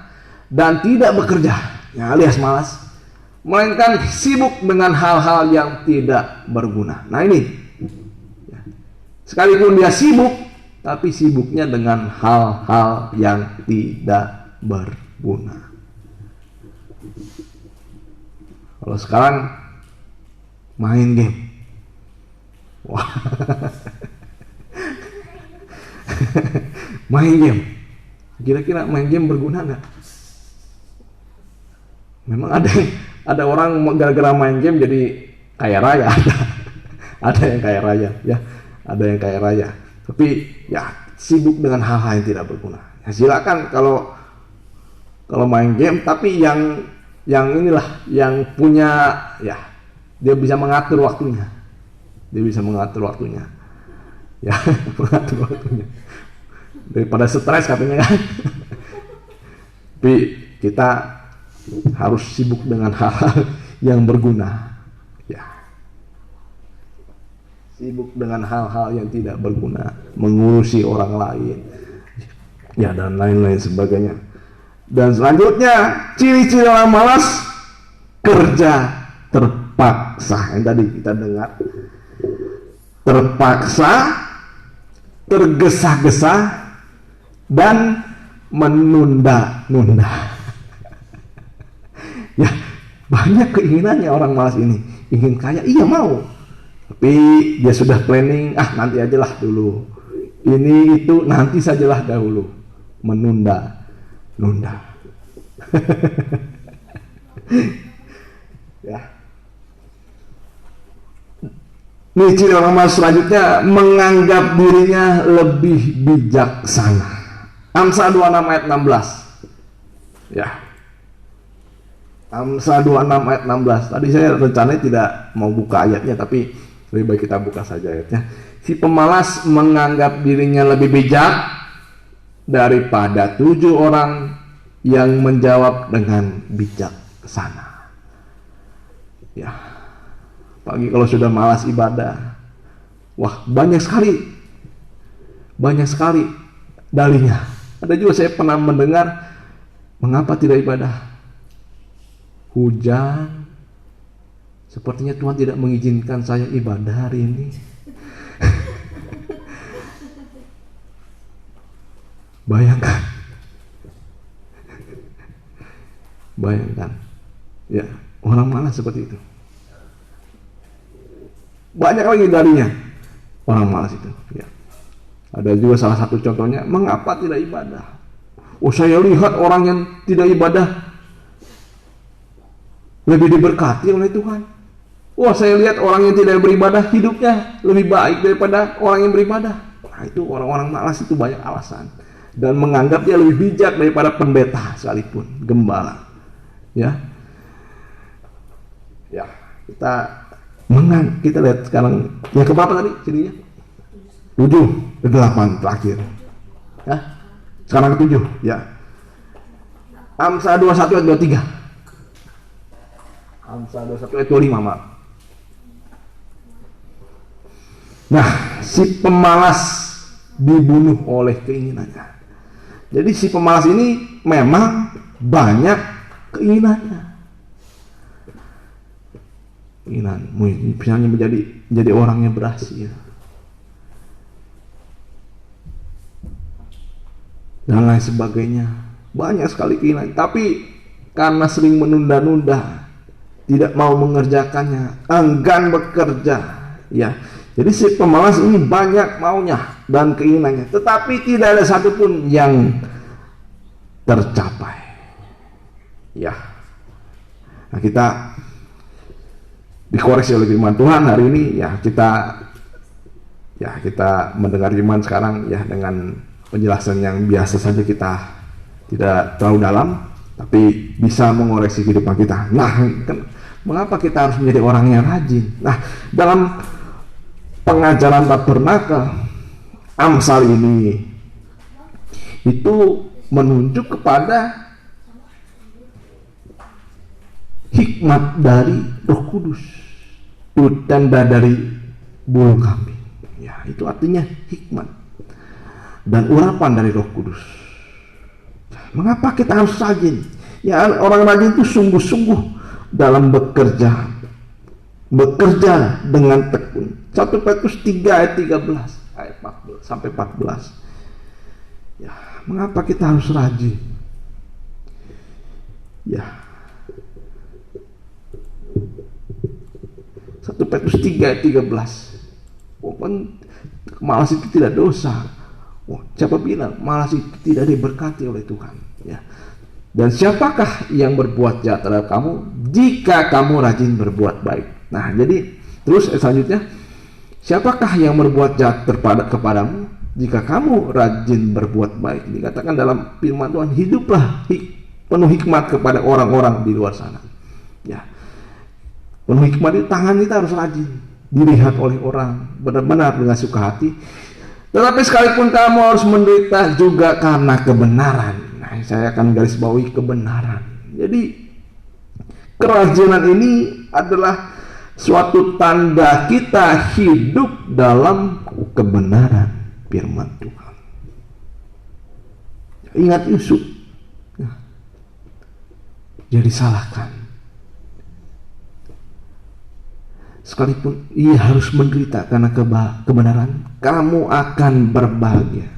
dan tidak bekerja, ya, alias malas, melainkan sibuk dengan hal-hal yang tidak berguna. Nah ini, ya, sekalipun dia sibuk, tapi sibuknya dengan hal-hal yang tidak berguna. Kalau sekarang main game, wah, main game. Kira-kira main game berguna nggak? Memang ada orang gara-gara main game jadi kaya raya, ada yang kaya raya, ya, ada yang kaya raya. Tapi ya sibuk dengan hal-hal yang tidak berguna. Ya, silakan kalau main game, tapi yang inilah yang punya, ya, dia bisa mengatur waktunya, ya, mengatur waktunya. Daripada stres katanya kan. Tapi kita harus sibuk dengan hal-hal yang berguna, ya, sibuk dengan hal-hal yang tidak berguna, mengurusi orang lain, ya, dan lain-lain sebagainya. Dan selanjutnya, ciri-ciri orang malas, kerja terpaksa. Yang tadi kita dengar, terpaksa, tergesa-gesa, dan menunda-nunda. Ya, banyak keinginannya orang malas ini. Ingin kaya, iya mau, tapi dia sudah planning, nanti ajalah dulu, ini itu nanti sajalah dahulu, menunda-nunda. Ya. Ini ciri orang malas selanjutnya, menganggap dirinya lebih bijaksana. Amsal 26 ayat 16. Ya. Amsal 26 ayat 16. Tadi saya rencananya tidak mau buka ayatnya, tapi lebih baik kita buka saja ayatnya. Si pemalas menganggap dirinya lebih bijak daripada 7 orang yang menjawab dengan bijaksana. Ya. Apalagi kalau sudah malas ibadah. Wah, banyak sekali dalihnya. Ada juga saya pernah mendengar, mengapa tidak ibadah? Hujan. Sepertinya Tuhan tidak mengizinkan saya ibadah hari ini. Bayangkan, ya, orang malas seperti itu. Banyak lagi darinya orang malas itu. Ya. Ada juga salah satu contohnya, mengapa tidak ibadah? Oh, saya lihat orang yang tidak ibadah lebih diberkati oleh Tuhan. Wah, saya lihat orang yang tidak beribadah hidupnya lebih baik daripada orang yang beribadah. Nah, itu orang-orang malas itu banyak alasan dan menganggap dia lebih bijak daripada pendeta sekalipun, gembala. Ya, kita lihat sekarang yang keberapa tadi jadinya? 7, 8 terakhir. Ya, sekarang ke-7. Ya. Amsal 21 ayat 23. Amsal 21 ayat 25, maaf. Nah, si pemalas dibunuh oleh keinginannya. Jadi si pemalas ini memang banyak keinginannya. Keinginan, misalnya menjadi orang yang berhasil dan lain sebagainya. Banyak sekali keinginan, tapi karena sering menunda-nunda, tidak mau mengerjakannya, enggan bekerja, ya. Jadi si pemalas ini banyak maunya dan keinginannya, tetapi tidak ada satupun yang tercapai. Ya. Nah, kita dikoreksi oleh firman Tuhan hari ini, ya kita mendengar firman sekarang ya dengan penjelasan yang biasa saja, kita tidak terlalu dalam, tapi bisa mengoreksi kehidupan kita. Nah, mengapa kita harus menjadi orang yang rajin? Nah, dalam pengajaran tabernakel Amsal ini itu menunjuk kepada hikmat dari Roh Kudus, tanda dari bulu kambing. Ya, itu artinya hikmat dan urapan dari Roh Kudus. Mengapa kita harus rajin? Ya, orang rajin itu sungguh-sungguh dalam bekerja dengan tekun. 1 Petrus 3 ayat 13 ayat 14 sampai 14. Ya, mengapa kita harus rajin? Ya, 1 Petrus 3 ayat 13. Malas itu tidak dosa. Siapa bilang malas itu tidak diberkati oleh Tuhan? Ya. Dan siapakah yang berbuat jahat terhadap kamu jika kamu rajin berbuat baik? Nah, jadi terus selanjutnya, siapakah yang berbuat jahat kepadamu jika kamu rajin berbuat baik? Dikatakan dalam firman Tuhan, hiduplah penuh hikmat kepada orang-orang di luar sana. Ya. Penuh hikmat itu tangan kita harus rajin dilihat oleh orang, benar-benar dengan suka hati. Tetapi sekalipun kamu harus menderita juga karena kebenaran. Nah, saya akan garis bawahi kebenaran. Jadi kerajinan ini adalah suatu tanda kita hidup dalam kebenaran firman Tuhan. Ingat Yusuf, dia disalahkan. Sekalipun ia harus menderita karena kebenaran, kamu akan berbahagia.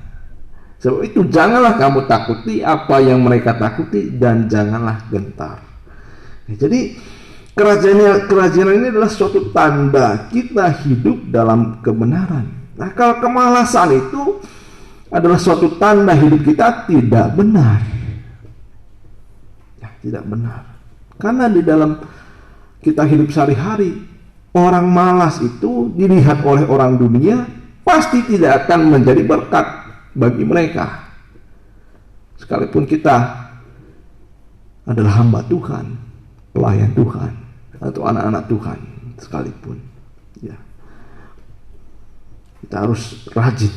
Sebab itu janganlah kamu takuti apa yang mereka takuti, dan janganlah gentar. Jadi kerajinan ini adalah suatu tanda kita hidup dalam kebenaran. Nah, kalau kemalasan itu adalah suatu tanda hidup kita tidak benar. Ya, tidak benar. Karena di dalam kita hidup sehari-hari, orang malas itu dilihat oleh orang dunia pasti tidak akan menjadi berkat bagi mereka. Sekalipun kita adalah hamba Tuhan, pelayan Tuhan, atau anak-anak Tuhan sekalipun, ya, kita harus rajin.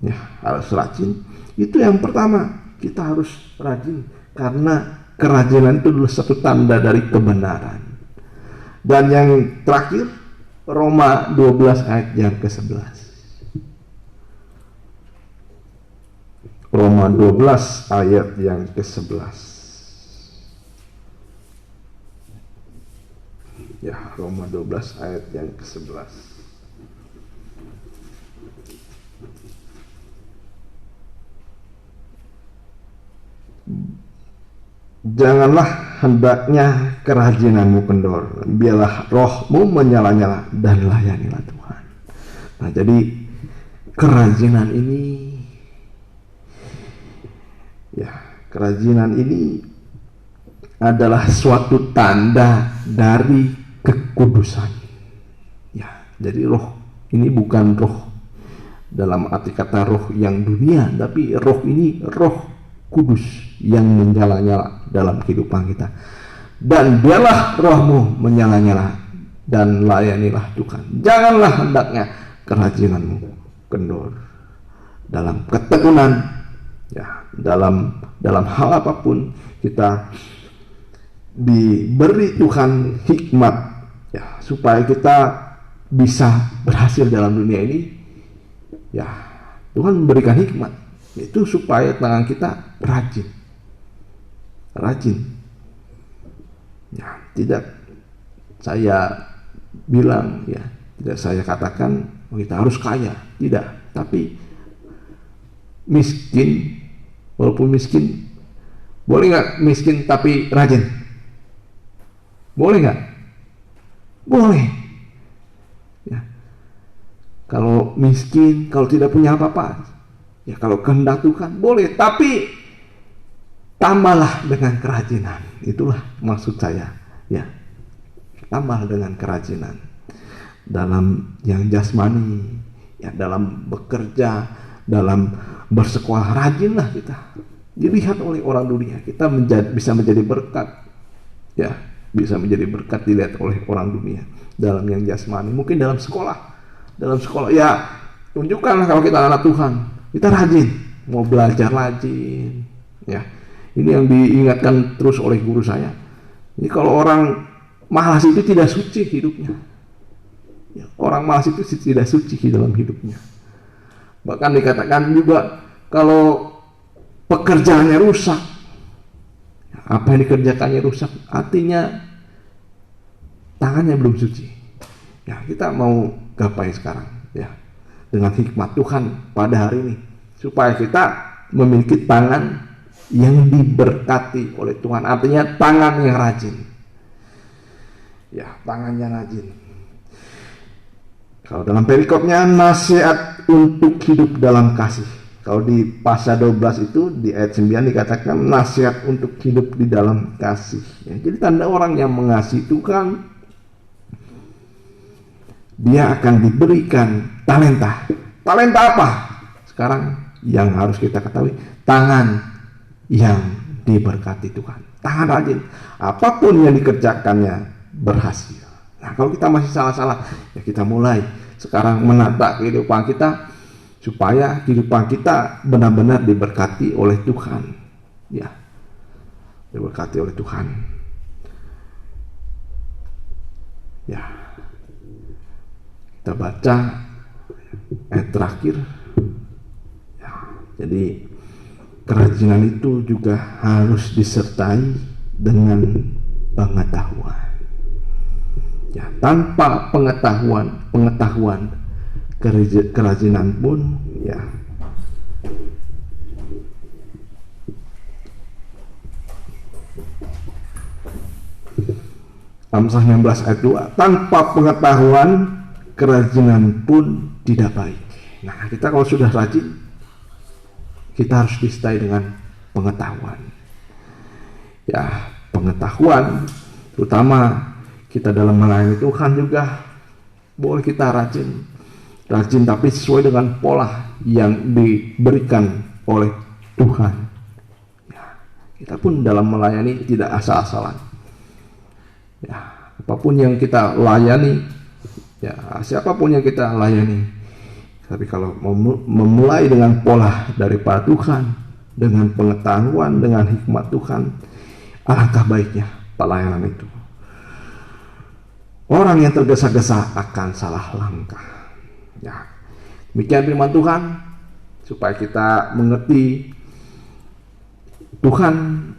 Ya, harus rajin. Itu yang pertama, kita harus rajin karena kerajinan itu adalah satu tanda dari kebenaran. Dan yang terakhir, Roma 12 ayat yang ke-11. Roma 12 ayat yang ke-11. Ya, Roma 12 ayat yang ke-11. Janganlah hendaknya kerajinanmu kendor, biarlah rohmu menyala-nyala dan layanilah Tuhan. Nah, jadi kerajinan ini adalah suatu tanda dari kekudusan. Ya, jadi roh ini bukan roh dalam arti kata roh yang dunia, tapi roh ini roh kudus yang menyala-nyala dalam kehidupan kita. Dan biarlah rohmu menyala-nyala dan layanilah Tuhan. Janganlah hendaknya kerajinanmu kendor. Dalam ketekunan, ya, dalam hal apapun kita diberi Tuhan hikmat, ya, supaya kita bisa berhasil dalam dunia ini. Ya, Tuhan memberikan hikmat, itu supaya tangan kita rajin. Ya, tidak saya bilang, ya, tidak saya katakan kita harus kaya, tidak. Tapi miskin, walaupun miskin, boleh nggak miskin tapi rajin? Boleh nggak? Boleh. Ya. Kalau miskin, kalau tidak punya apa-apa, ya, kalau kehendak Tuhan boleh, tapi tambahlah dengan kerajinan. Itulah maksud saya, ya. Tambah dengan kerajinan dalam yang jasmani, ya, dalam bekerja, dalam bersekolah, rajinlah kita. Dilihat oleh orang dunia, kita bisa menjadi berkat, ya, bisa menjadi berkat dilihat oleh orang dunia dalam yang jasmani. Mungkin dalam sekolah, ya, tunjukkanlah kalau kita anak Tuhan. Kita rajin, mau belajar rajin, ya. Ini yang diingatkan terus oleh guru saya. Ini kalau orang malas itu tidak suci hidupnya. Ya, orang malas itu tidak suci di dalam hidupnya. Bahkan dikatakan juga kalau pekerjaannya rusak, apa yang dikerjakannya rusak, artinya tangannya belum suci. Ya, kita mau gapai sekarang, ya, dengan hikmat Tuhan pada hari ini, supaya kita memiliki tangan yang diberkati oleh Tuhan, artinya tangan yang rajin. Ya, tangannya rajin. Kalau dalam perikopnya, nasihat untuk hidup dalam kasih. Kalau di pasal 12 itu di ayat 9 dikatakan nasihat untuk hidup di dalam kasih. Ya, jadi tanda orang yang mengasihi Tuhan, dia akan diberikan talenta. Talenta apa? Sekarang yang harus kita ketahui, tangan yang diberkati Tuhan, tangan rajin, apapun yang dikerjakannya berhasil. Nah, kalau kita masih salah-salah, ya, kita mulai sekarang menata kehidupan kita supaya kehidupan kita benar-benar diberkati oleh Tuhan, ya, diberkati oleh Tuhan. Ya, kita baca ayat terakhir, ya, jadi kerajinan itu juga harus disertai dengan pengetahuan. Ya, tanpa pengetahuan kerajinan pun, ya, Amsal 19 ayat 2, tanpa pengetahuan kerajinan pun tidak baik. Nah, kita kalau sudah rajin, kita harus disertai dengan pengetahuan. Ya, pengetahuan, terutama kita dalam melayani Tuhan juga boleh kita rajin tapi sesuai dengan pola yang diberikan oleh Tuhan. Ya, kita pun dalam melayani tidak asal-asalan. Ya, apapun yang kita layani, ya, siapapun yang kita layani, tapi kalau memulai dengan pola daripada Tuhan, dengan pengetahuan, dengan hikmat Tuhan, alangkah baiknya pelayanan itu. orang yang tergesa-gesa akan salah langkah. Ya, demikian firman Tuhan, supaya kita mengerti Tuhan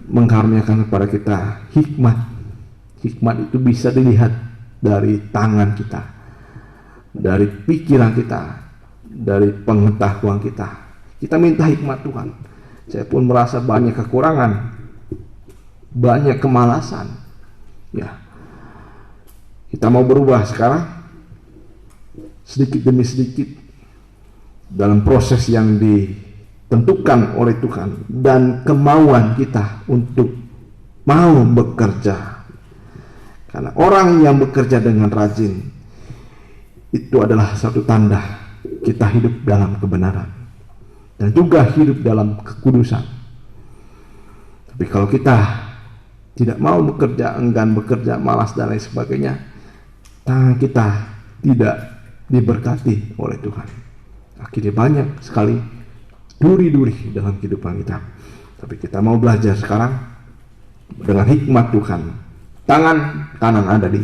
mengkaruniakan kepada kita hikmat. Hikmat itu bisa dilihat dari tangan kita, dari pikiran kita, dari pengetahuan kita. Kita minta hikmat Tuhan. Saya pun merasa banyak kekurangan, banyak kemalasan. Ya, kita mau berubah sekarang, sedikit demi sedikit, dalam proses yang ditentukan oleh Tuhan, dan kemauan kita untuk mau bekerja. Karena orang yang bekerja dengan rajin itu adalah satu tanda kita hidup dalam kebenaran dan juga hidup dalam kekudusan. Tapi kalau kita tidak mau bekerja, enggan bekerja, malas dan lain sebagainya, tangan kita tidak diberkati oleh Tuhan. Akhirnya banyak sekali duri-duri dalam kehidupan kita. Tapi kita mau belajar sekarang dengan hikmat Tuhan. Tangan kanan ada di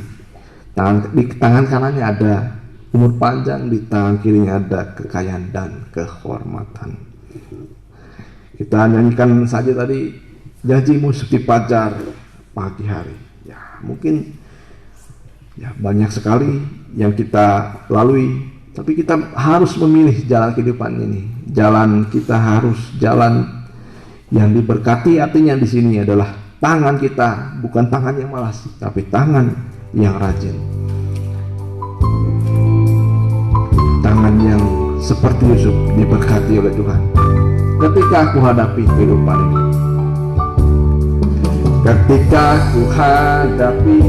tangan kanannya ada umur panjang, di tangan kirinya ada kekayaan dan kehormatan. Kita nyanyikan saja tadi, janjimu seperti fajar pagi hari. Ya, mungkin ya banyak sekali yang kita lalui, tapi kita harus memilih jalan kehidupan ini. Jalan kita harus jalan yang diberkati. Artinya di sini adalah tangan kita, bukan tangan yang malas, tapi tangan yang rajin. Tangan yang seperti Yusuf diberkati oleh Tuhan. Ketika aku hadapi kehidupan ini, ketika aku hadapi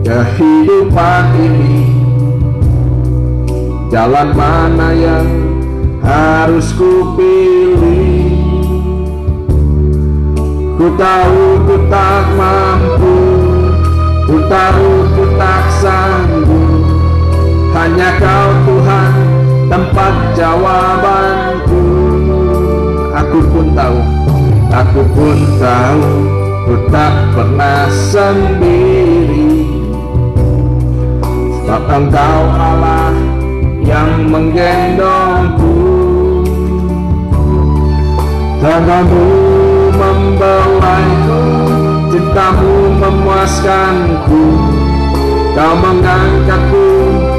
kehidupan ini, jalan mana yang harus ku pilih? Ku tahu ku tak mampu, ku tahu ku tak sanggup. Hanya Kau Tuhan tempat jawabanku. Aku pun tahu ku tak pernah sendiri, sebab Engkau Allah yang menggendongku. Tanganmu membawaiku, cintamu memuaskanku. Kau mengangkatku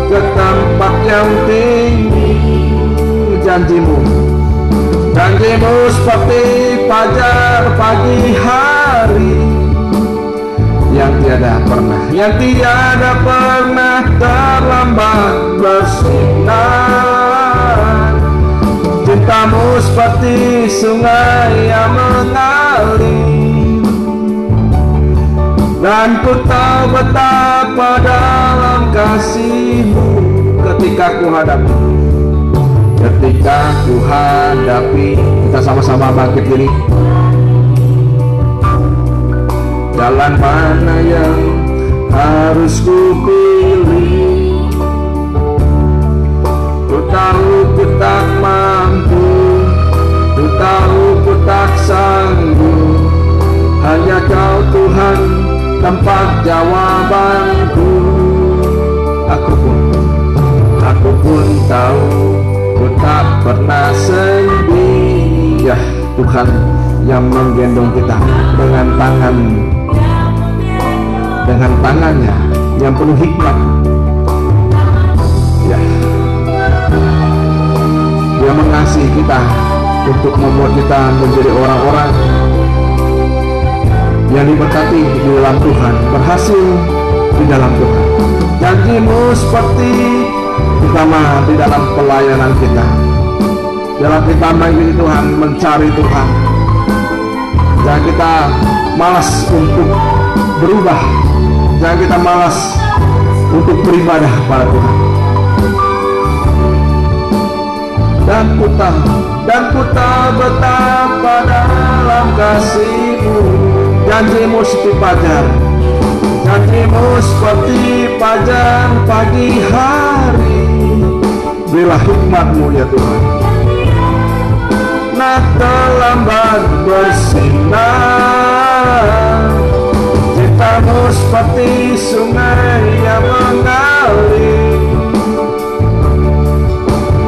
ke tempat yang tinggi. Janjimu seperti fajar pagi hari, yang tiada pernah terlambat bersinar. Cintamu seperti sungai yang mengalir, dan ku tahu betapa dalam kasih-Mu. Ketika ku hadapi, kita sama-sama bangkit diri. Jalan mana yang harus ku pilih? Ku tahu ku tak mampu, ku tahu ku tak sanggup. Hanya Kau Tuhan tempat jawabanku. Aku pun tahu ku tak pernah sendiri. Ya, Tuhan yang menggendong kita dengan tangannya yang penuh hikmat. Ya, Dia mengasihi kita untuk membuat kita menjadi orang-orang yang diberkati di dalam Tuhan, berhasil di dalam Tuhan. Janji-Mu seperti utama di dalam pelayanan kita, dalam kita mengikuti Tuhan, mencari Tuhan. Jangan kita malas untuk berubah, jangan kita malas untuk beribadah kepada Tuhan. Dan ku tahu betapa dalam kasih-Mu. Janji-Mu seperti fajar, janji-Mu seperti fajar pagi hari. Berilah hikmat-Mu ya Tuhan, nak terlambat bersinar. Cinta-Mu seperti sungai yang mengalir,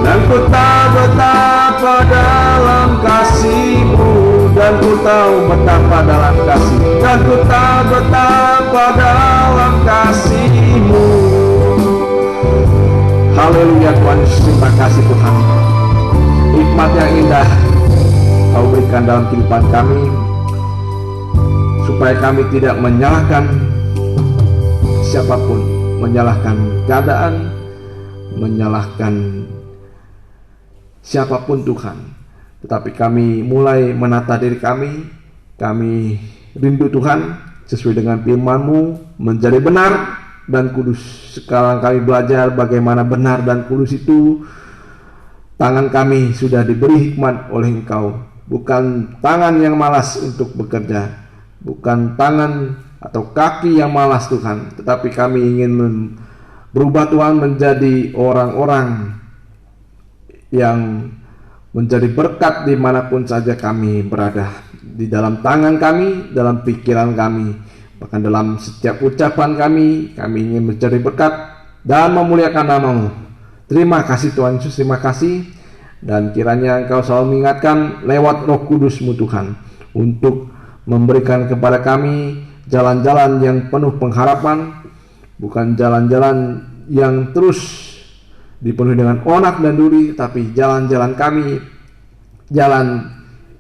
dan ku tahu betapa dalam kasih-Mu, dan ku tahu betapa dalam kasih, dan ku tahu betapa dalam kasih-Mu. Haleluya Tuhan, terima kasih Tuhan. Hikmat yang indah Kau berikan dalam kehidupan kami, supaya kami tidak menyalahkan siapapun, menyalahkan keadaan, menyalahkan siapapun Tuhan. Tetapi kami mulai menata diri kami rindu Tuhan sesuai dengan firman-Mu menjadi benar dan kudus. Sekarang kami belajar bagaimana benar dan kudus itu. Tangan kami sudah diberi hikmat oleh Engkau, bukan tangan yang malas untuk bekerja, bukan tangan atau kaki yang malas Tuhan, tetapi kami ingin berubah Tuhan menjadi orang-orang yang menjadi berkat dimanapun saja kami berada, di dalam tangan kami, dalam pikiran kami, bahkan dalam setiap ucapan kami ingin menjadi berkat dan memuliakan nama-Mu. Terima kasih Tuhan Yesus, terima kasih. Dan kiranya Engkau selalu mengingatkan lewat Roh Kudus-Mu Tuhan, untuk memberikan kepada kami jalan-jalan yang penuh pengharapan, bukan jalan-jalan yang terus dipenuhi dengan onak dan duri, tapi jalan-jalan kami, jalan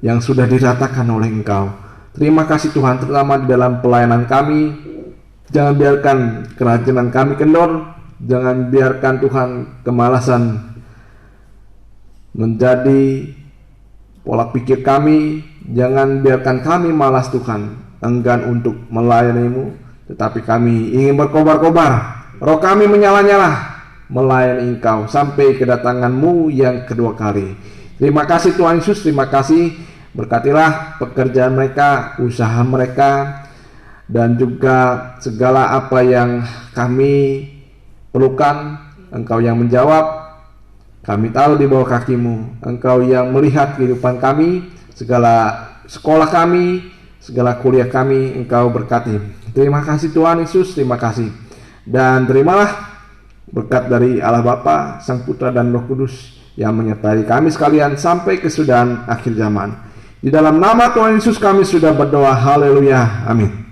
yang sudah diratakan oleh Engkau. Terima kasih Tuhan, terutama di dalam pelayanan kami. Jangan biarkan kerajinan kami kendor, jangan biarkan Tuhan kemalasan menjadi pola pikir kami. Jangan biarkan kami malas Tuhan, enggan untuk melayani-Mu, tetapi kami ingin berkobar-kobar, roh kami menyala-nyala melayani Engkau sampai kedatangan-Mu yang kedua kali. Terima kasih Tuhan Yesus, terima kasih. Berkatilah pekerjaan mereka, usaha mereka, dan juga segala apa yang kami perlukan. Engkau yang menjawab. Kami tahu di bawah kaki-Mu, Engkau yang melihat kehidupan kami, segala sekolah kami, segala kuliah kami, Engkau berkati. Terima kasih Tuhan Yesus, terima kasih. Dan terimalah berkat dari Allah Bapa, Sang Putra dan Roh Kudus yang menyertai kami sekalian sampai kesudahan akhir zaman. Di dalam nama Tuhan Yesus kami sudah berdoa. Haleluya. Amin.